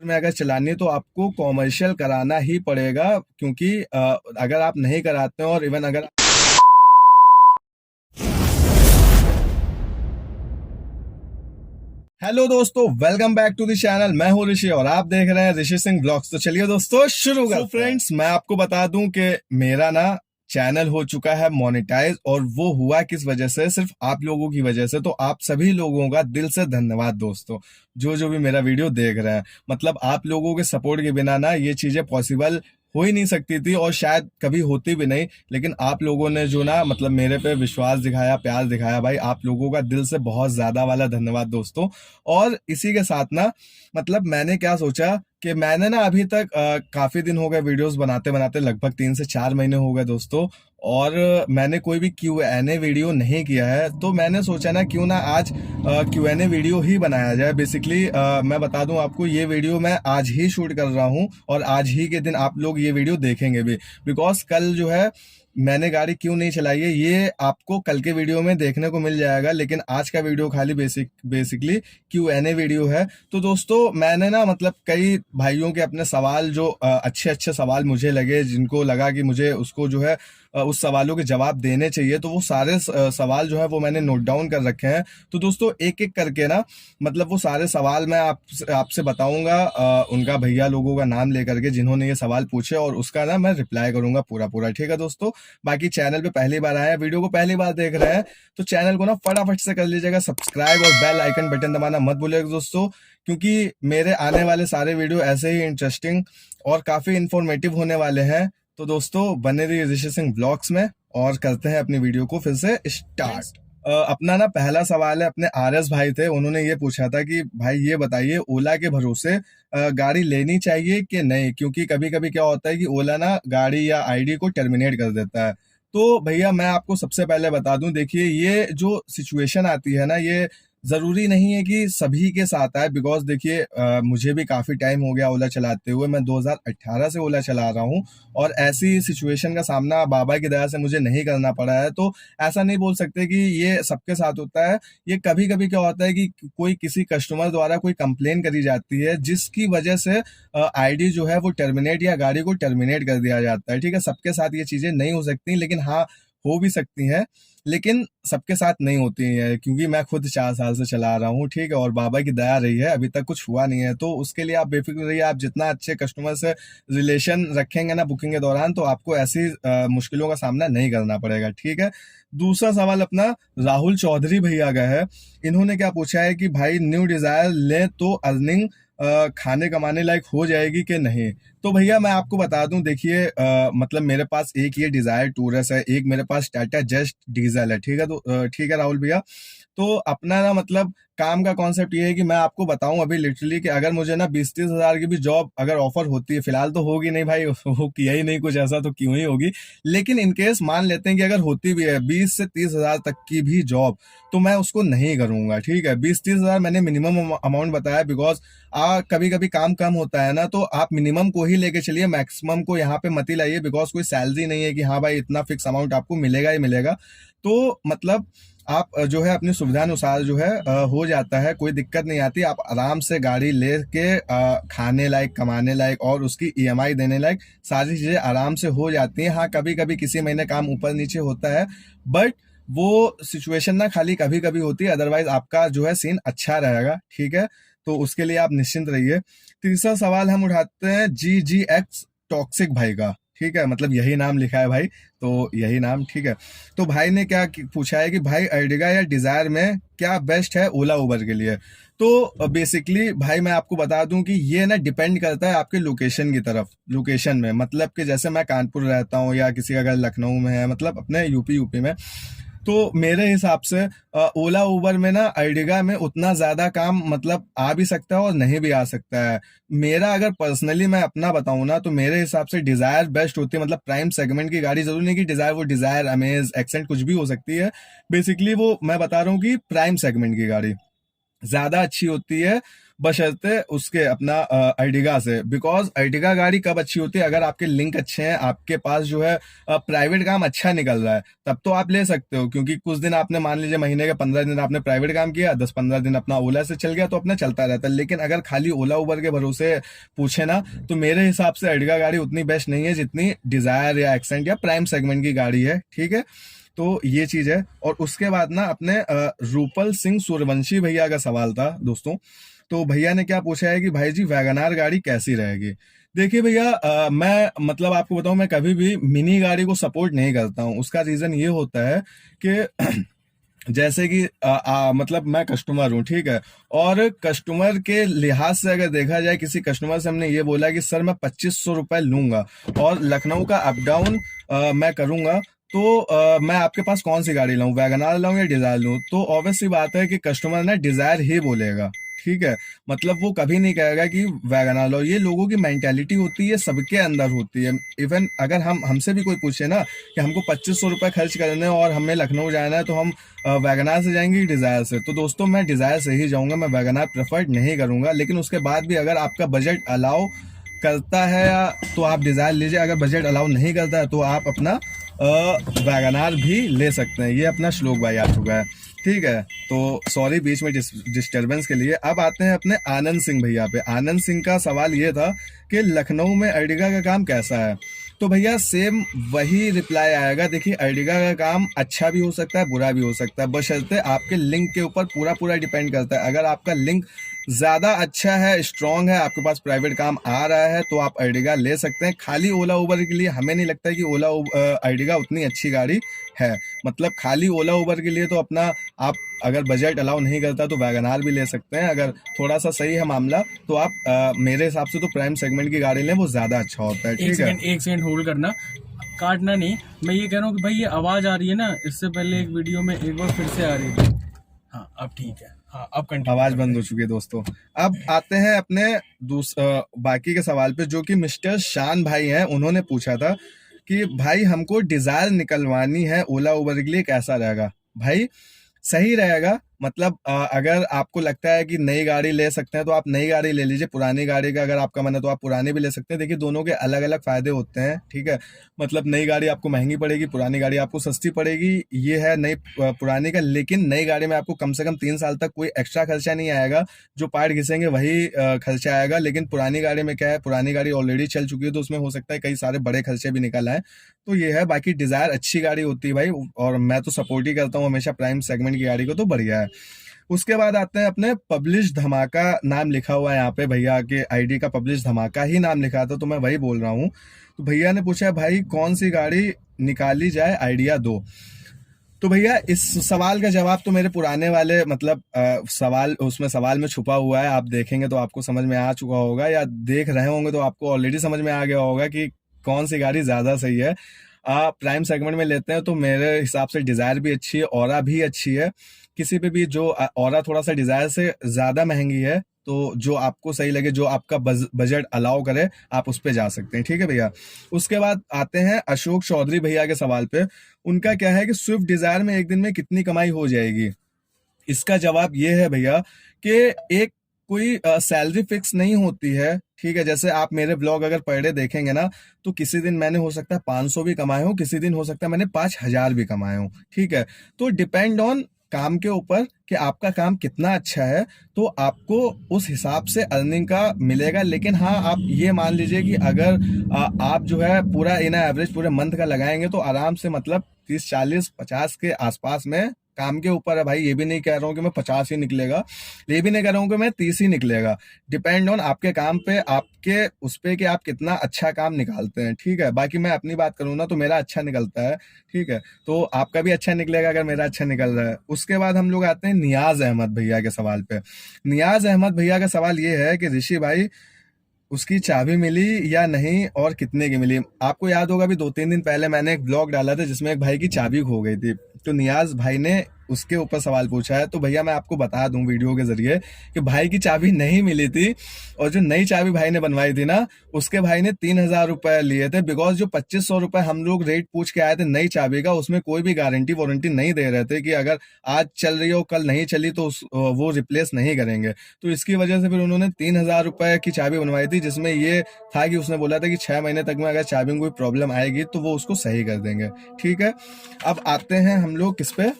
में अगर चलानी है तो आपको कॉमर्शियल कराना ही पड़ेगा, क्योंकि अगर आप नहीं कराते हो और इवन अगर हेलो दोस्तों, welcome back to the channel. मैं हूं ऋषि और आप देख रहे हैं ऋषि सिंह ब्लॉग्स। तो चलिए दोस्तों शुरू करते हैं। फ्रेंड्स, मैं आपको बता दूं कि मेरा ना चैनल हो चुका है मोनेटाइज, और वो हुआ किस वजह से? सिर्फ आप लोगों की वजह से। तो आप सभी लोगों का दिल से धन्यवाद दोस्तों, जो जो भी मेरा वीडियो देख रहे हैं। मतलब आप लोगों के सपोर्ट के बिना ना ये चीजें पॉसिबल हो ही नहीं सकती थी, और शायद कभी होती भी नहीं। लेकिन आप लोगों ने जो ना मतलब मेरे पे विश्वास दिखाया, प्यार दिखाया, भाई आप लोगों का दिल से बहुत ज्यादा वाला धन्यवाद दोस्तों। और इसी के साथ ना मतलब मैंने क्या सोचा कि मैंने ना अभी तक काफी दिन हो गए वीडियोस बनाते बनाते, लगभग 3 से 4 महीने हो गए दोस्तों, और मैंने कोई भी Q&A वीडियो नहीं किया है। तो मैंने सोचा ना क्यों ना आज Q&A वीडियो ही बनाया जाए। बेसिकली मैं बता दूं आपको, ये वीडियो मैं आज ही शूट कर रहा हूं और आज ही के दिन आप लोग ये वीडियो देखेंगे भी, बिकॉज कल जो है मैंने गाड़ी क्यों नहीं चलाई है ये आपको कल के वीडियो में देखने को मिल जाएगा। लेकिन आज का वीडियो खाली बेसिकली Q&A वीडियो है। तो दोस्तों मैंने ना मतलब कई भाइयों के अपने सवाल जो अच्छे अच्छे सवाल मुझे लगे, जिनको लगा कि मुझे उसको जो है उस सवालों के जवाब देने चाहिए, तो वो सारे सवाल जो है वो मैंने नोट डाउन कर रखे हैं। तो दोस्तों एक एक करके ना मतलब वो सारे सवाल मैं आपसे बताऊंगा, उनका भैया लोगों का नाम लेकर के जिन्होंने ये सवाल पूछे, और उसका ना मैं रिप्लाई करूंगा पूरा पूरा। ठीक है दोस्तों। बाकी चैनल पे पहली बार आए हैं, वीडियो को पहली बार देख रहे हैं, तो चैनल को ना फटाफट से कर लीजिएगा सब्सक्राइब, और बेल आइकन बटन दबाना मत भूलिएगा दोस्तों, क्योंकि मेरे आने वाले सारे वीडियो ऐसे ही इंटरेस्टिंग और काफी इंफॉर्मेटिव होने वाले हैं। तो दोस्तों बने रहिए ऋषि सिंह ब्लॉग्स में, और करते हैं अपनी वीडियो को फिर से स्टार्ट। अपना ना पहला सवाल है, अपने RS भाई थे, उन्होंने ये पूछा था कि भाई ये बताइए ओला के भरोसे गाड़ी लेनी चाहिए कि नहीं, क्योंकि कभी कभी क्या होता है कि ओला ना गाड़ी या आईडी को टर्मिनेट कर देता है। तो भैया मैं आपको सबसे पहले बता दूं, देखिए ये जो सिचुएशन आती है ना, ये जरूरी नहीं है कि सभी के साथ आए। बिकॉज देखिए मुझे भी काफी टाइम हो गया ओला चलाते हुए, मैं 2018 से ओला चला रहा हूँ, और ऐसी सिचुएशन का सामना बाबा की दया से मुझे नहीं करना पड़ा है। तो ऐसा नहीं बोल सकते कि ये सबके साथ होता है। ये कभी कभी क्या होता है कि कोई किसी कस्टमर द्वारा कोई कंप्लेन करी जाती है, जिसकी वजह से आईडी जो है वो टर्मिनेट या गाड़ी को टर्मिनेट कर दिया जाता है। ठीक है, सबके साथ ये चीजें नहीं हो सकती, लेकिन हाँ हो भी सकती हैं, लेकिन सबके साथ नहीं होती है, क्योंकि मैं खुद 4 साल से चला रहा हूँ। ठीक है, और बाबा की दया रही है, अभी तक कुछ हुआ नहीं है। तो उसके लिए आप बेफिक्र रहिए। आप जितना अच्छे कस्टमर से रिलेशन रखेंगे ना बुकिंग के दौरान, तो आपको ऐसी मुश्किलों का सामना नहीं करना पड़ेगा। ठीक है। दूसरा सवाल अपना राहुल चौधरी भैया का है। इन्होंने क्या पूछा है कि भाई न्यू डिजायर ले तो अर्निंग खाने कमाने लायक हो जाएगी कि नहीं। तो भैया मैं आपको बता दूं, देखिए मतलब मेरे पास एक ये डिजायर टूरस है, एक मेरे पास टाटा जस्ट डीजल है। ठीक है, तो ठीक है राहुल भैया। तो अपना ना मतलब काम का कॉन्सेप्ट ये है कि मैं आपको बताऊं अभी लिटरली कि अगर मुझे ना 20-30 हजार की भी जॉब अगर ऑफर होती है, फिलहाल तो होगी नहीं भाई, वो किया ही नहीं कुछ ऐसा, तो क्यों ही होगी। लेकिन इनकेस मान लेते हैं कि अगर होती भी है 20 से 30 हजार तक की भी जॉब, तो मैं उसको नहीं करूंगा। ठीक है, 20-30 हजार मैंने मिनिमम अमाउंट बताया, बिकॉज कभी कभी काम कम होता है ना, तो आप मिनिमम को ही लेके चलिए, मैक्सिमम को यहाँ पे मत ही लाइए। बिकॉज कोई सैलरी नहीं है कि हाँ भाई इतना फिक्स अमाउंट आपको मिलेगा ही मिलेगा। तो मतलब आप जो है अपनी सुविधा अनुसार जो है हो जाता है, कोई दिक्कत नहीं आती। आप आराम से गाड़ी लेके खाने लायक, कमाने लायक, और उसकी EMI देने लायक सारी चीजें आराम से हो जाती हैं। हाँ कभी कभी किसी महीने काम ऊपर नीचे होता है, बट वो सिचुएशन ना खाली कभी कभी होती है, अदरवाइज आपका जो है सीन अच्छा रहेगा। ठीक है, तो उसके लिए आप निश्चिंत रहिए। तीसरा सवाल हम उठाते हैं GGX टॉक्सिक भाई का। ठीक है, मतलब यही नाम लिखा है भाई, तो यही नाम। ठीक है, तो भाई ने क्या पूछा है कि भाई अर्टिगा या डिजायर में क्या बेस्ट है ओला उबर के लिए। तो बेसिकली भाई मैं आपको बता दूं कि ये ना डिपेंड करता है आपके लोकेशन की तरफ। लोकेशन में मतलब कि जैसे मैं कानपुर रहता हूँ, या किसी अगर लखनऊ में है, मतलब अपने यूपी में, तो मेरे हिसाब से ओला उबर में ना अर्टिगा में उतना ज्यादा काम मतलब आ भी सकता है और नहीं भी आ सकता है। मेरा अगर पर्सनली मैं अपना बताऊं ना, तो मेरे हिसाब से डिजायर बेस्ट होती है। मतलब प्राइम सेगमेंट की गाड़ी, जरूरी नहीं कि डिजायर, वो डिजायर, अमेज, एक्सेंट कुछ भी हो सकती है। बेसिकली वो मैं बता रहा हूँ कि प्राइम सेगमेंट की गाड़ी ज्यादा अच्छी होती है। बशर्ते उसके अपना अर्टिगा से। बिकॉज अर्टिगा गाड़ी कब अच्छी होती है, अगर आपके लिंक अच्छे हैं, आपके पास जो है प्राइवेट काम अच्छा निकल रहा है, तब तो आप ले सकते हो। क्योंकि कुछ दिन आपने मान लीजिए महीने के 15 दिन आपने प्राइवेट काम किया, 10-15 दिन अपना ओला से चल गया, तो अपना चलता रहता है। लेकिन अगर खाली ओला उबर के भरोसे पूछे ना, तो मेरे हिसाब से अर्टिगा गाड़ी उतनी बेस्ट नहीं है जितनी डिजायर या एक्सेंट या प्राइम सेगमेंट की गाड़ी है। ठीक है, तो ये चीज है। और उसके बाद ना अपने रूपल सिंह सूर्यवंशी भैया का सवाल था दोस्तों। तो भैया ने क्या पूछा है कि भाई जी वैगनार गाड़ी कैसी रहेगी। देखिए भैया, मैं मतलब आपको बताऊं, मैं कभी भी मिनी गाड़ी को सपोर्ट नहीं करता हूं। उसका रीजन ये होता है कि जैसे कि मतलब मैं कस्टमर हूँ, ठीक है, और कस्टमर के लिहाज से अगर देखा जाए, किसी कस्टमर से हमने ये बोला कि सर मैं 2500 रुपए लूंगा और लखनऊ का अप डाउन मैं करूंगा, तो मैं आपके पास कौन सी गाड़ी लाऊं, वैगनार लाऊं या डिजायर लूं। तो ऑब्वियस सी बात है कि कस्टमर ना डिजायर ही बोलेगा। ठीक है, मतलब वो कभी नहीं कहेगा कि वैगनार लो। ये लोगों की मेंटेलिटी होती है, सबके अंदर होती है। इवन अगर हमसे भी कोई पूछे ना कि हमको 2500 रुपए खर्च करने और हमें लखनऊ जाना है, तो हम वैगनार से जाएंगे डिजायर से। तो दोस्तों मैं डिजायर से ही जाऊंगा, मैं वैगनार प्रेफर नहीं करूंगा। लेकिन उसके बाद भी अगर आपका बजट अलाउ करता है तो आप डिजायर लीजिए, अगर बजट अलाउ नहीं करता है तो आप अपना वैगनार भी ले सकते हैं। ये अपना श्लोक भाई आ चुका है। ठीक है, तो सॉरी बीच में डिस्टरबेंस के लिए। अब आते हैं अपने आनंद सिंह भैया पे। आनंद सिंह का सवाल ये था कि लखनऊ में अर्टिगा का काम कैसा है। तो भैया सेम वही रिप्लाई आएगा। देखिए अर्टिगा का काम अच्छा भी हो सकता है, बुरा भी हो सकता है, बशर्ते आपके लिंक के ऊपर पूरा पूरा डिपेंड करता है। अगर आपका लिंक ज्यादा अच्छा है, स्ट्रांग है, आपके पास प्राइवेट काम आ रहा है, तो आप अर्टिगा ले सकते हैं। खाली ओला उबर के लिए हमें नहीं लगता है कि अर्टिगा उतनी अच्छी गाड़ी है। मतलब खाली ओला उबर के लिए तो अपना आप अगर बजट अलाउ नहीं करता तो वैगनार भी ले सकते हैं। अगर थोड़ा सा सही है मामला तो आप मेरे हिसाब से तो प्राइम सेगमेंट की गाड़ी लें, वो ज्यादा अच्छा होता है। ठीक है, एक सेकंड होल्ड करना, काटना नहीं। मैं ये कह रहा हूँ कि भाई ये आवाज आ रही है ना, इससे पहले एक वीडियो में एक बार फिर से आ रही थी। हाँ अब ठीक है, हाँ अब कंटिन्यू। आवाज बंद हो चुकी है दोस्तों। अब आते हैं अपने बाकी के सवाल पे, जो कि मिस्टर शान भाई हैं। उन्होंने पूछा था कि भाई हमको डिजायर निकलवानी है ओला उबर के लिए, कैसा रहेगा। भाई सही रहेगा। मतलब अगर आपको लगता है कि नई गाड़ी ले सकते हैं तो आप नई गाड़ी ले लीजिए। पुरानी गाड़ी का अगर आपका मन है तो आप पुरानी भी ले सकते हैं। देखिए दोनों के अलग अलग फायदे होते हैं। ठीक है, मतलब नई गाड़ी आपको महंगी पड़ेगी, पुरानी गाड़ी आपको सस्ती पड़ेगी। ये है नई पुरानी का। लेकिन नई गाड़ी में आपको कम से कम 3 साल तक कोई एक्स्ट्रा खर्चा नहीं आएगा। जो पार्ट घिसेंगे वही खर्चा आएगा। लेकिन पुरानी गाड़ी में क्या है, पुरानी गाड़ी ऑलरेडी चल चुकी है, तो उसमें हो सकता है कई सारे बड़े खर्चे भी निकल आए। तो ये है। बाकी डिजायर अच्छी गाड़ी होती है भाई, और मैं तो सपोर्ट ही करता हूँ हमेशा प्राइम सेगमेंट की गाड़ी को, तो बढ़िया है। उसके बाद आते हैं अपने पब्लिश धमाका, नाम लिखा हुआ है यहाँ पे भैया के आईडी का, पब्लिश धमाका ही नाम लिखा था, तो मैं वही बोल रहा हूँ। तो भैया ने पूछा भाई कौन सी गाड़ी निकाली जाए, आइडिया दो। तो भैया इस सवाल का जवाब तो मेरे पुराने वाले मतलब सवाल में छुपा हुआ है। आप देखेंगे तो आपको समझ में आ चुका होगा, या देख रहे होंगे तो आपको ऑलरेडी समझ में आ गया होगा कि कौन सी गाड़ी ज्यादा सही है। प्राइम सेगमेंट में लेते हैं तो मेरे हिसाब से डिजायर भी अच्छी है, ऑरा भी अच्छी है। किसी पे भी जो ऑरा थोड़ा सा डिजायर से ज्यादा महंगी है, तो जो आपको सही लगे, जो आपका बजट अलाउ करे, आप उस पे जा सकते हैं। ठीक है भैया। उसके बाद आते हैं अशोक चौधरी भैया के सवाल पे। उनका क्या है कि स्विफ्ट डिजायर में एक दिन में कितनी कमाई हो जाएगी। इसका जवाब ये है भैया कि एक कोई सैलरी फिक्स नहीं होती है। ठीक है, जैसे आप मेरे ब्लॉग अगर पर डे देखेंगे ना, तो किसी दिन मैंने हो सकता है 500 भी कमाए हो, किसी दिन हो सकता है मैंने 5000 भी कमाए हो। ठीक है, तो डिपेंड ऑन काम के ऊपर कि आपका काम कितना अच्छा है, तो आपको उस हिसाब से अर्निंग का मिलेगा। लेकिन हाँ, आप ये मान लीजिए कि अगर आप जो है पूरा इन एवरेज पूरे मंथ का लगाएंगे तो आराम से मतलब 30-40-50 के आसपास में काम के ऊपर है भाई। ये भी नहीं कह रहा हूँ कि मैं 50 ही निकलेगा, ये भी नहीं कह रहा हूँ कि मैं 30 ही निकलेगा। डिपेंड ऑन आपके काम पे, आपके उस पे कि आप कितना अच्छा काम निकालते हैं। ठीक है, बाकी मैं अपनी बात करूँ ना तो मेरा अच्छा निकलता है। ठीक है, तो आपका भी अच्छा निकलेगा अगर मेरा अच्छा निकल रहा है। उसके बाद हम लोग आते हैं नियाज अहमद भैया के सवाल पे। नियाज अहमद भैया का सवाल ये है कि ऋषि भाई उसकी चाबी मिली या नहीं और कितने की मिली। आपको याद होगा भी 2-3 दिन पहले मैंने एक ब्लॉग डाला था जिसमें एक भाई की चाबी खो गई थी। तो नियाज भाई ने उसके ऊपर सवाल पूछा है। तो भैया मैं आपको बता दूं वीडियो के जरिए कि भाई की चाबी नहीं मिली थी, और जो नई चाबी भाई ने बनवाई थी ना, उसके भाई ने 3,000 रुपए लिए थे। बिकॉज जो 2500 रुपए हम लोग रेट पूछ के आए थे नई चाबी का, उसमें कोई भी गारंटी वारंटी नहीं दे रहे थे कि अगर आज चल रही हो कल नहीं चली तो वो रिप्लेस नहीं करेंगे। तो इसकी वजह से फिर उन्होंने 3,000 रुपए की चाबी बनवाई थी, जिसमें ये था कि उसने बोला था कि 6 महीने तक में अगर चाबी में कोई प्रॉब्लम आएगी तो वो उसको सही कर देंगे। ठीक है, अब आते हैं हम लोग किस पे,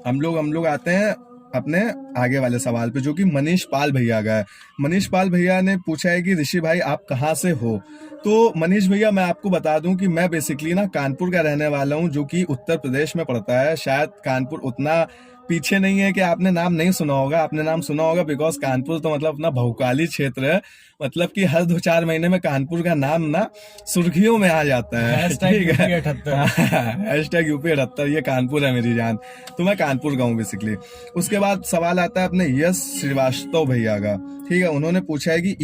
हम लोग आते हैं अपने आगे वाले सवाल पे, जो कि मनीष पाल भैया का है। मनीष पाल भैया ने पूछा है कि ऋषि भाई आप कहाँ से हो। तो मनीष भैया मैं आपको बता दूं कि मैं बेसिकली ना कानपुर का रहने वाला हूं, जो कि उत्तर प्रदेश में पड़ता है। शायद कानपुर उतना पीछे नहीं है कि आपने नाम नहीं सुना होगा, आपने नाम सुना होगा, बिकॉज कानपुर तो मतलब अपना बहुकाली क्षेत्र है। मतलब कि हर 2-4 महीने में कानपुर का नाम ना सुर्खियों में आ जाता है। ठीक है, हैशटैग यूपी 78, ये कानपुर है मेरी जान। तो मैं कानपुर का हूँ बेसिकली। उसके बाद सवाल आता है अपने यश श्रीवास्तव भैया का। ठीक है, उन्होंने पूछा है कि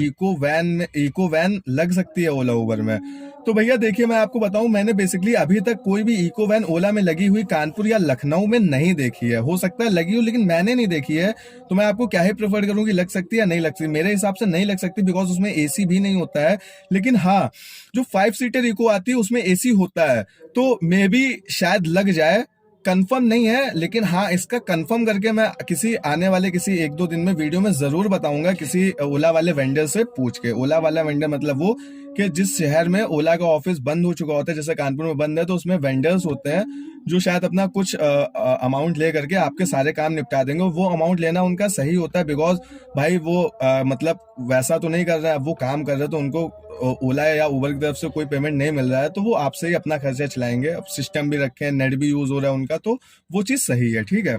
इको वैन लग सकती है ओला उबर में। तो भैया देखिए मैं आपको बताऊं, मैंने बेसिकली अभी तक कोई भी इको वैन ओला में लगी हुई कानपुर या लखनऊ में नहीं देखी है। हो सकता है लगी हो, लेकिन मैंने नहीं देखी है। तो मैं आपको क्या ही प्रेफर करूं कि लग सकती है या नहीं लग सकती। मेरे हिसाब से नहीं लग सकती, बिकॉज उसमें एसी भी नहीं होता है। लेकिन हाँ, जो 5 सीटर इको आती है उसमें एसी होता है, तो मे बी शायद लग जाए। कंफर्म नहीं है, लेकिन हाँ इसका कंफर्म करके मैं किसी आने वाले किसी 1-2 दिन में वीडियो में जरूर बताऊंगा, किसी ओला वाले वेंडर से पूछ के। ओला वाला वेंडर मतलब वो कि जिस शहर में ओला का ऑफिस बंद हो चुका होता है, जैसे कानपुर में बंद है, तो उसमें वेंडर्स होते हैं जो शायद अपना कुछ अमाउंट ले करके आपके सारे काम निपटा देंगे। वो अमाउंट लेना उनका सही होता है, बिकॉज भाई वो मतलब वैसा तो नहीं कर रहा है, वो काम कर रहे हैं, तो उनको ओला या उबर की तरफ से कोई पेमेंट नहीं मिल रहा है, तो वो आपसे ही अपना खर्चा चलाएंगे। अब सिस्टम भी रखे हैं, नेट भी यूज हो रहा है उनका, तो वो चीज सही है। ठीक है,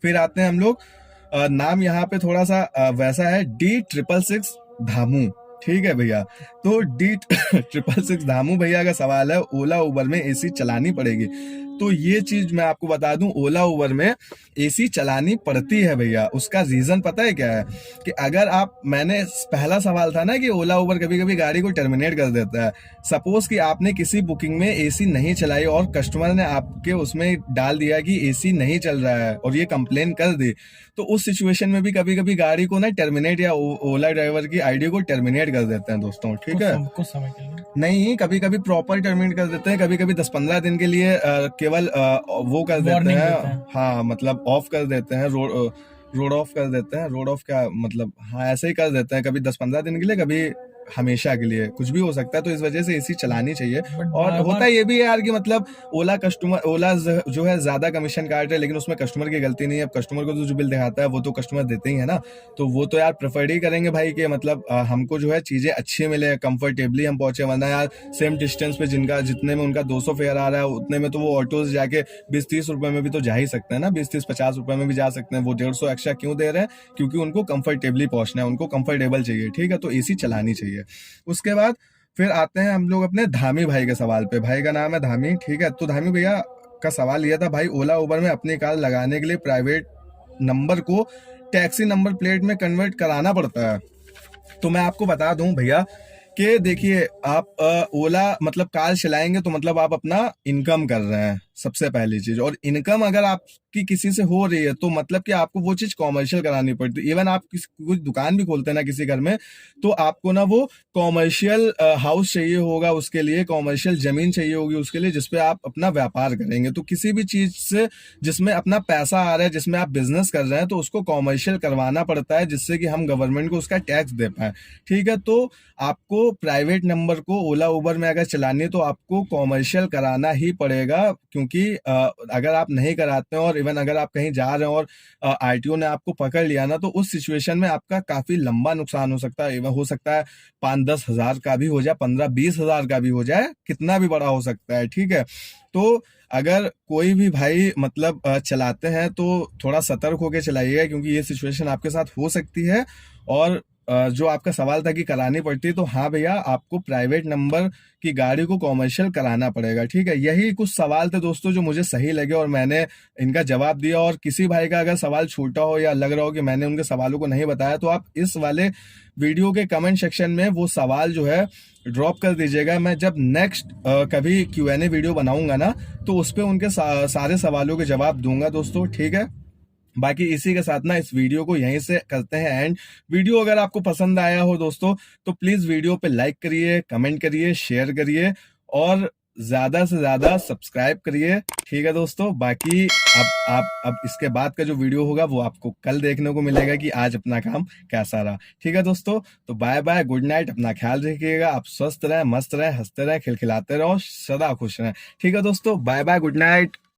फिर आते हैं हम लोग, नाम यहाँ पे थोड़ा सा वैसा है, D666 धामू। ठीक है भैया, तो D666 धामू भैया का सवाल है, ओला उबर में एसी चलानी पड़ेगी। तो ये चीज मैं आपको बता दूं, ओला उबर में एसी चलानी पड़ती है भैया। उसका रीजन पता है क्या है कि अगर आप, मैंने पहला सवाल था ना कि ओला उबर कभी कभी गाड़ी को टर्मिनेट कर देता है। सपोज कि आपने किसी बुकिंग में एसी नहीं चलाई और कस्टमर ने आपके उसमें डाल दिया कि एसी नहीं चल रहा है और ये कंप्लेन कर दी, तो उस सिचुएशन में भी कभी कभी गाड़ी को ना टर्मिनेट, या ओला ड्राइवर की आईडी को टर्मिनेट कर देते हैं दोस्तों। ठीक है, कुछ समय के लिए नहीं, कभी कभी प्रॉपर टर्मिनेट कर देते हैं, कभी कभी 10-15 दिन के लिए केवल वो कर देते हैं। हाँ, मतलब ऑफ कर देते हैं, रोड ऑफ कर देते हैं। रोड ऑफ क्या मतलब, हाँ ऐसे ही कर देते हैं, कभी 10-15 दिन के लिए, कभी हमेशा के लिए, कुछ भी हो सकता है। तो इस वजह से एसी चलानी चाहिए। और होता ये भी है यार कि मतलब ओला जो है ज्यादा कमीशन काट रहे, लेकिन उसमें कस्टमर की गलती नहीं है। अब कस्टमर को तो जो बिल दिखाता है वो तो कस्टमर देते ही है ना, तो वो तो यार प्रेफर्ड ही करेंगे भाई कि मतलब हमको जो है चीजें अच्छी मिले, कंफर्टेबली हम पहुंचे। वरना यार सेम डिस्टेंस पे जितने में उनका 200 फेयर आ रहा है, उतने में तो वो ऑटो से जाके 20-30 रुपए में भी तो जा ही सकते हैं ना, 20-30-50 रुपए में भी जा सकते हैं। वो 150 एक्स्ट्रा क्यों दे रहे हैं? क्योंकि उनको कंफर्टेबली पहुंचना है, उनको कंफर्टेबल चाहिए। ठीक है, तो एसी चलानी चाहिए। उसके बाद फिर आते हैं हम लोग अपने धामी भाई के सवाल पे। भाई का नाम है धामी। ठीक है, तो धामी भैया का सवाल यह था, भाई ओला उबर में अपनी कार लगाने के लिए प्राइवेट नंबर को टैक्सी नंबर प्लेट में कन्वर्ट कराना पड़ता है। तो मैं आपको बता दूं भैया कि देखिए, आप ओला मतलब कार चलाएंगे तो मतलब आप अपना इनकम कर रहे हैं, सबसे पहली चीज। और इनकम अगर आपकी किसी से हो रही है तो मतलब कि आपको वो चीज कॉमर्शियल करानी पड़ती है। इवन आप कुछ दुकान भी खोलते हैं ना किसी घर में, तो आपको ना वो कॉमर्शियल हाउस चाहिए होगा, उसके लिए कॉमर्शियल जमीन चाहिए होगी उसके लिए, जिसपे आप अपना व्यापार करेंगे। तो किसी भी चीज से जिसमें अपना पैसा आ रहा है, जिसमें आप बिजनेस कर रहे हैं, तो उसको कॉमर्शियल करवाना पड़ता है, जिससे कि हम गवर्नमेंट को उसका टैक्स दे पाए। ठीक है, तो आपको प्राइवेट नंबर को ओला उबर में अगर चलानी है तो आपको कॉमर्शियल कराना ही पड़ेगा, क्योंकि अगर आप नहीं कराते हैं और इवन अगर आप कहीं जा रहे हैं और आरटीओ ने आपको पकड़ लिया ना, तो उस सिचुएशन में आपका काफी लंबा नुकसान हो सकता है। हो सकता है 5-10 हजार का भी हो जाए, 15-20 हजार का भी हो जाए, कितना भी बड़ा हो सकता है। ठीक है, तो अगर कोई भी भाई मतलब चलाते हैं तो थोड़ा सतर्क होकर चलाइएगा, क्योंकि ये सिचुएशन आपके साथ हो सकती है। और जो आपका सवाल था कि करानी पड़ती है, तो हाँ भैया, आपको प्राइवेट नंबर की गाड़ी को कॉमर्शियल कराना पड़ेगा, ठीक है। यही कुछ सवाल थे दोस्तों जो मुझे सही लगे और मैंने इनका जवाब दिया। और किसी भाई का अगर सवाल छूटा हो या लग रहा हो कि मैंने उनके सवालों को नहीं बताया, तो आप इस वाले वीडियो के कमेंट सेक्शन में वो सवाल जो है ड्रॉप कर दीजिएगा। मैं जब नेक्स्ट कभी Q&A वीडियो बनाऊंगा ना, तो उस पर उनके सारे सवालों के जवाब दूंगा दोस्तों, ठीक है। बाकी इसी के साथ ना इस वीडियो को यहीं से करते हैं एंड। वीडियो अगर आपको पसंद आया हो दोस्तों, तो प्लीज वीडियो पे लाइक करिए, कमेंट करिए, शेयर करिए और ज्यादा से ज्यादा सब्सक्राइब करिए, ठीक है दोस्तों। बाकी अब इसके बाद का जो वीडियो होगा वो आपको कल देखने को मिलेगा कि आज अपना काम कैसा रहा, ठीक है दोस्तों। तो बाय बाय, गुड नाइट, अपना ख्याल रखिएगा, आप स्वस्थ रहें, मस्त रहें, हंसते रहें, खिलखिलाते रहो, सदा खुश रहें, ठीक है दोस्तों। Bye bye, good night.